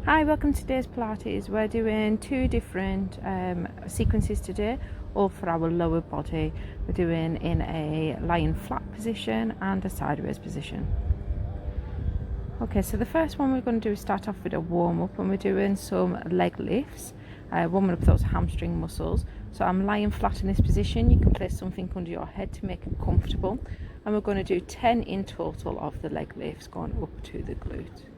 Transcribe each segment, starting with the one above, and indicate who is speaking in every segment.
Speaker 1: Hi, welcome to today's Pilates. We're doing two different sequences today, all for our lower body. We're doing in a lying flat position and a sideways position. Okay, so the first one we're going to do is start off with a warm-up, and we're doing some leg lifts, warming up those hamstring muscles. So I'm lying flat in this position. You can place something under your head to make it comfortable, and we're going to do 10 in total of the leg lifts going up to the glute.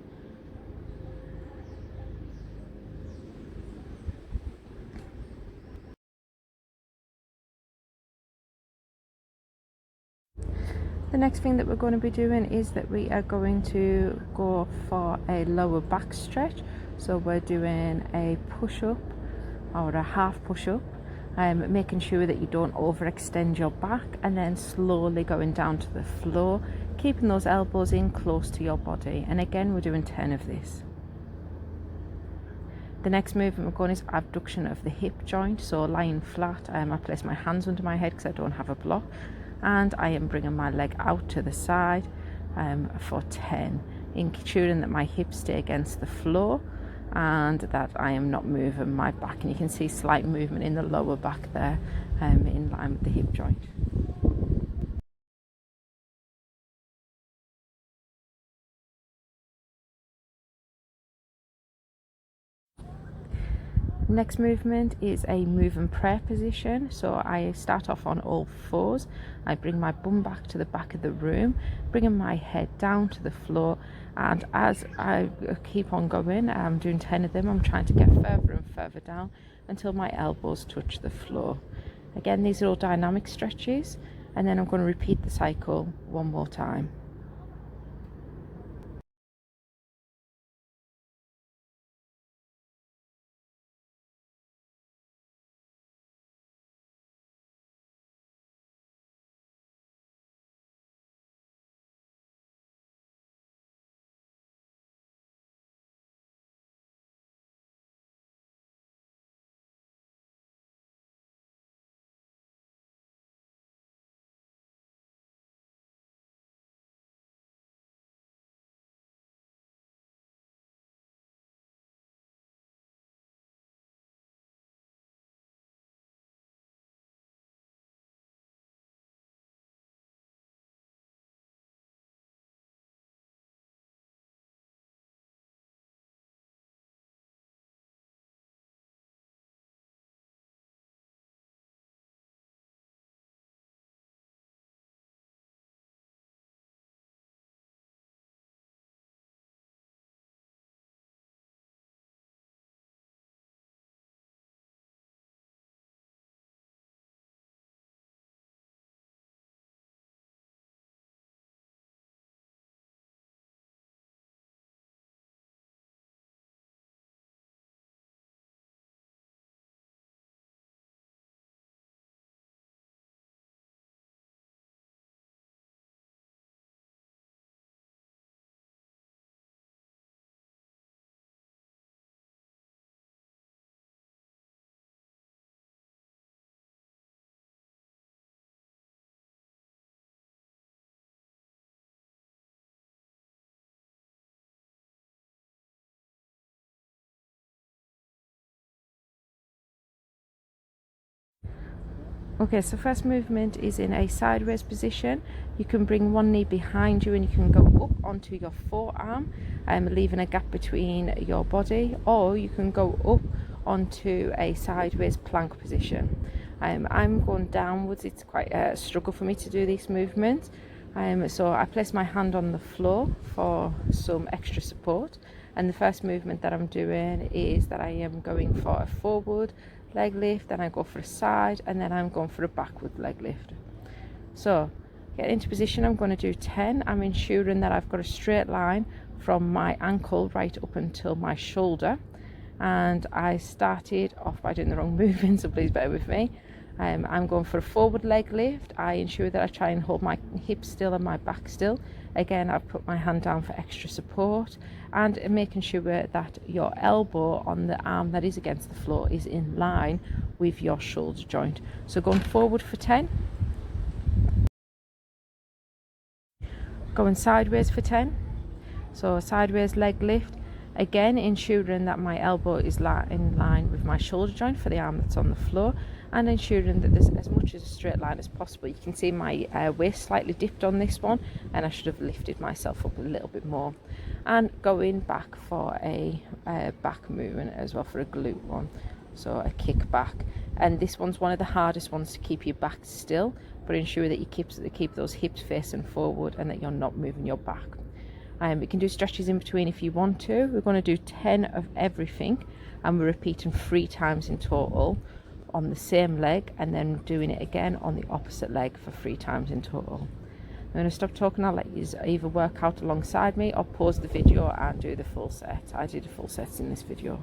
Speaker 1: The next thing that we're going to be doing is that we are going to go for a lower back stretch. So we're doing a push-up or a half push-up, making sure that you don't overextend your back, and then slowly going down to the floor, keeping those elbows in close to your body. And again, we're doing 10 of this. The next movement we're going is abduction of the hip joint. So lying flat, I place my hands under my head because I don't have a block, and I am bringing my leg out to the side for 10, ensuring that my hips stay against the floor and that I am not moving my back. And you can see slight movement in the lower back there, in line with the hip joint. Next movement is a move and prayer position. So I start off on all fours. I bring my bum back to the back of the room, bringing my head down to the floor, and as I keep on going, I'm doing 10 of them, I'm trying to get further and further down until my elbows touch the floor. Again, these are all dynamic stretches, and then I'm going to repeat the cycle one more time. Okay, so first movement is in a sideways position. You can bring one knee behind you and you can go up onto your forearm, leaving a gap between your body, or you can go up onto a sideways plank position. I'm going downwards. It's quite a struggle for me to do these movements. So I place my hand on the floor for some extra support. And the first movement that I'm doing is that I am going for a forward leg lift, then I go for a side, and then I'm going for a backward leg lift. So get into position. I'm going to do 10. I'm ensuring that I've got a straight line from my ankle right up until my shoulder. And I started off by doing the wrong movement, so please bear with me. I'm going for a forward leg lift. I ensure that I try and hold my hips still and my back still. Again, I've put my hand down for extra support, and making sure that your elbow on the arm that is against the floor is in line with your shoulder joint. So going forward for 10. Going sideways for 10. So sideways leg lift, Again, ensuring that my elbow is in line with my shoulder joint for the arm that's on the floor, and ensuring that there's as much as a straight line as possible. You can see my waist slightly dipped on this one, and I should have lifted myself up a little bit more. And going back for a back movement as well, for a glute one, so a kick back. And this one's one of the hardest ones to keep your back still, but ensure that you keep those hips facing forward and that you're not moving your back. You can do stretches in between if you want to. We're going to do 10 of everything, and we're repeating 3 times in total on the same leg, and then doing it again on the opposite leg for 3 times in total. I'm going to stop talking. I'll let you either work out alongside me or pause the video and do the full set. I did a full set in this video.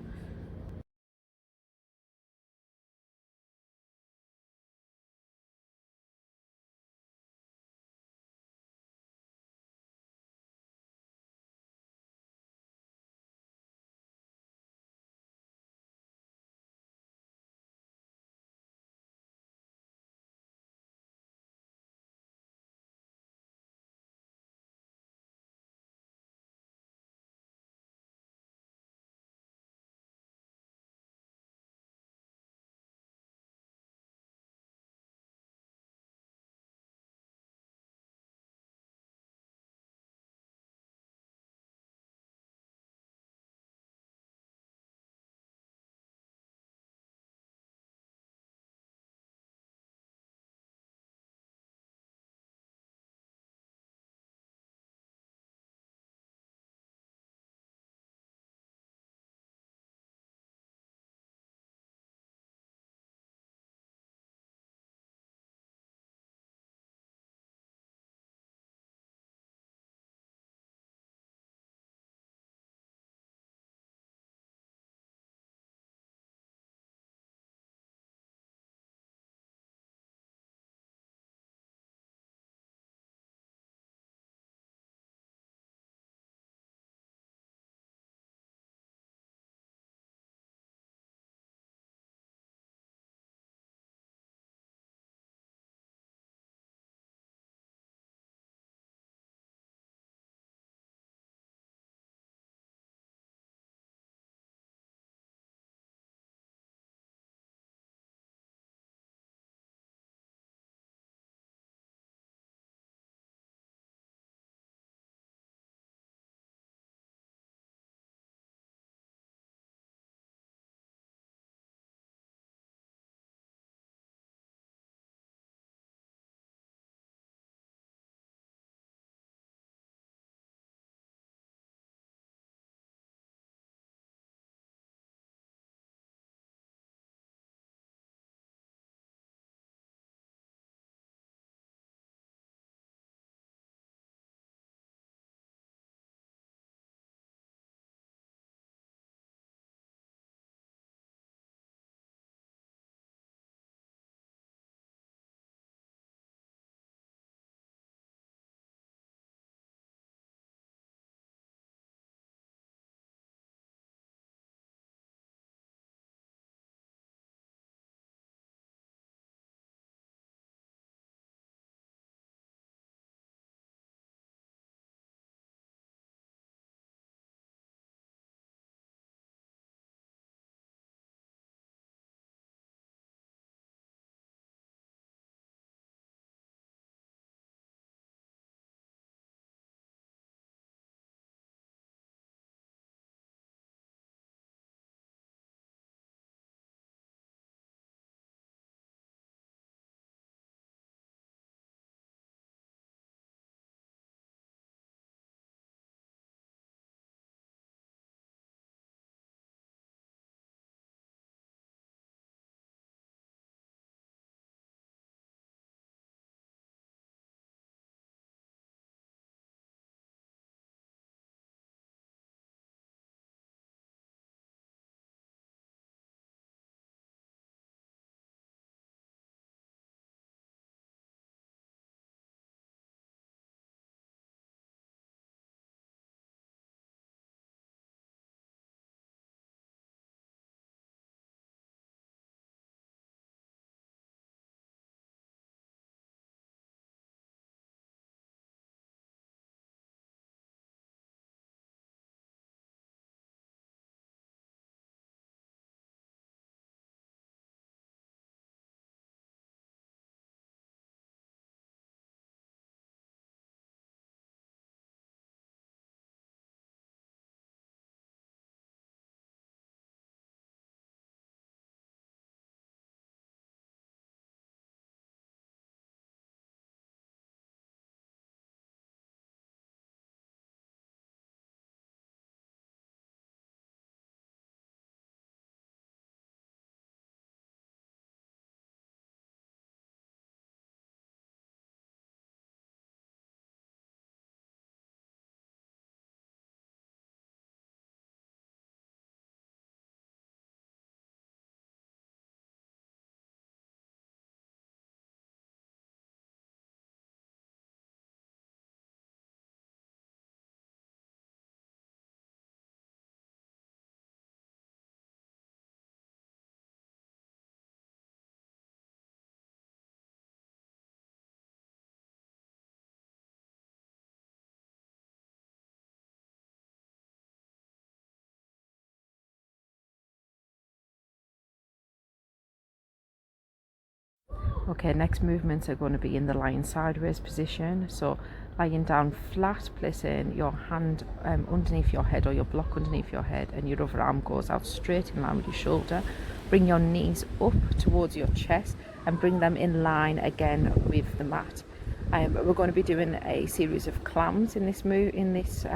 Speaker 1: Okay, next movements are going to be in the lying sideways position. So lying down flat, placing your hand underneath your head or your block underneath your head, and your other arm goes out straight in line with your shoulder. Bring your knees up towards your chest and bring them in line again with the mat. We're going to be doing a series of clams in this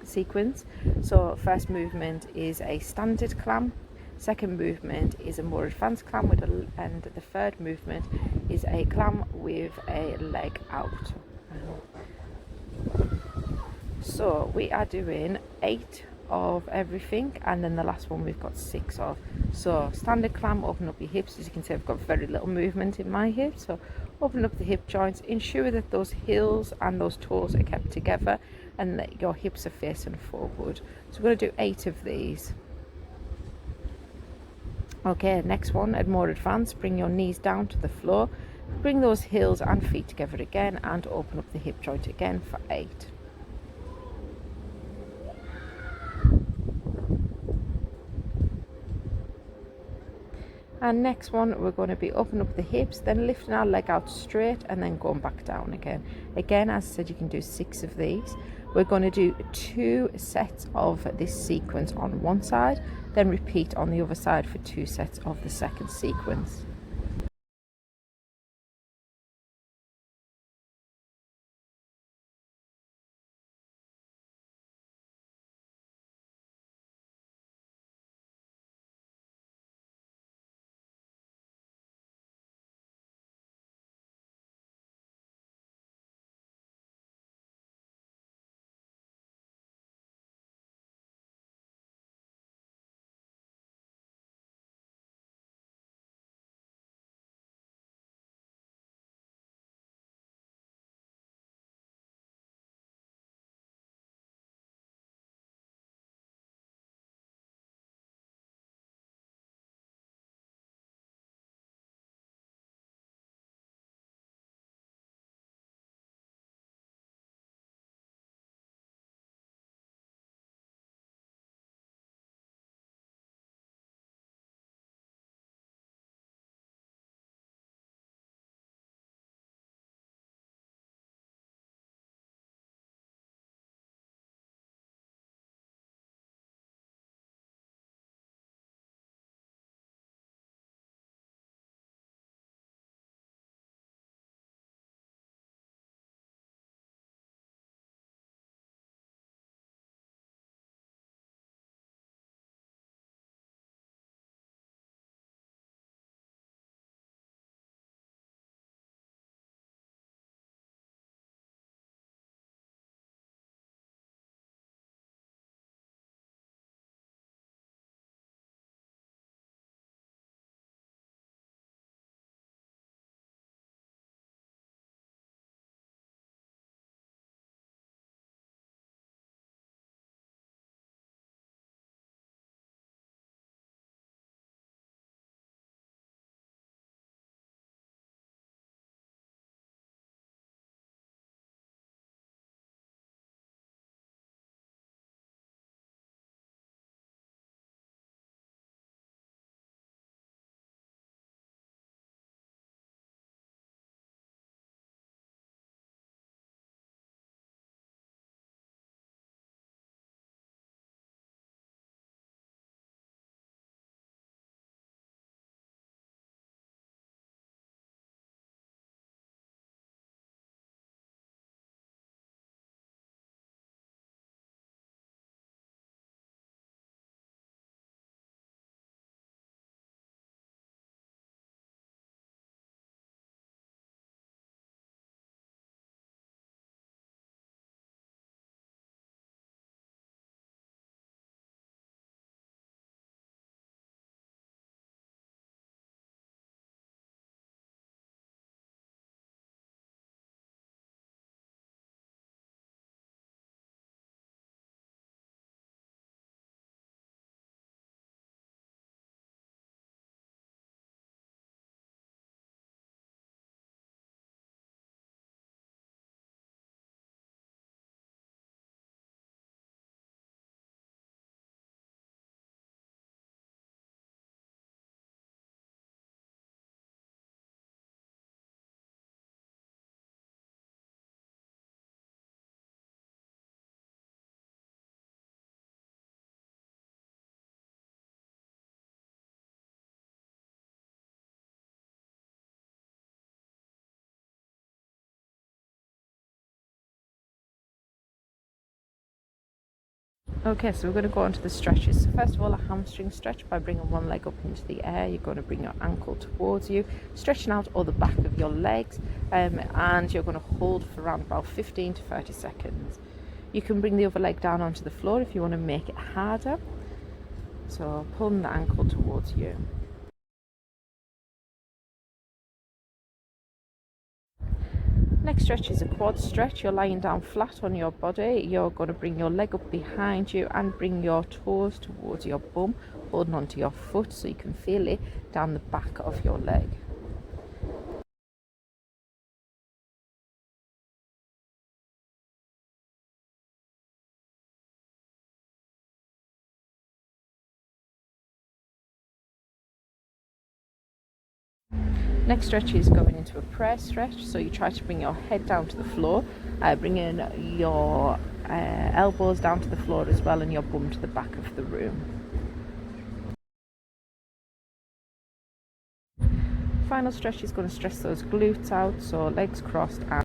Speaker 1: sequence. So first movement is a standard clam. Second movement is a more advanced clam and the third movement is a clam with a leg out. So we are doing 8 of everything, and then the last one we've got 6 of. So standard clam, open up your hips. As you can see, I've got very little movement in my hips, so open up the hip joints, ensure that those heels and those toes are kept together and that your hips are facing forward. So we're going to do 8 of these. Okay, next one, and more advanced, bring your knees down to the floor, bring those heels and feet together again, and open up the hip joint again for 8. And next one, we're going to be opening up the hips, then lifting our leg out straight and then going back down again. Again, as I said, you can do 6 of these. We're going to do 2 sets of this sequence on one side, then repeat on the other side for 2 sets of the second sequence. Okay, so we're going to go on to the stretches. So first of all, a hamstring stretch by bringing one leg up into the air. You're going to bring your ankle towards you, stretching out all the back of your legs, and you're going to hold for around about 15 to 30 seconds. You can bring the other leg down onto the floor if you want to make it harder. So pulling the ankle towards you. Next stretch is a quad stretch. You're lying down flat on your body. You're going to bring your leg up behind you and bring your toes towards your bum, holding onto your foot so you can feel it down the back of your leg. Next stretch is going into a prayer stretch. So you try to bring your head down to the floor, bringing your elbows down to the floor as well, and your bum to the back of the room. Final stretch is going to stretch those glutes out, so legs crossed and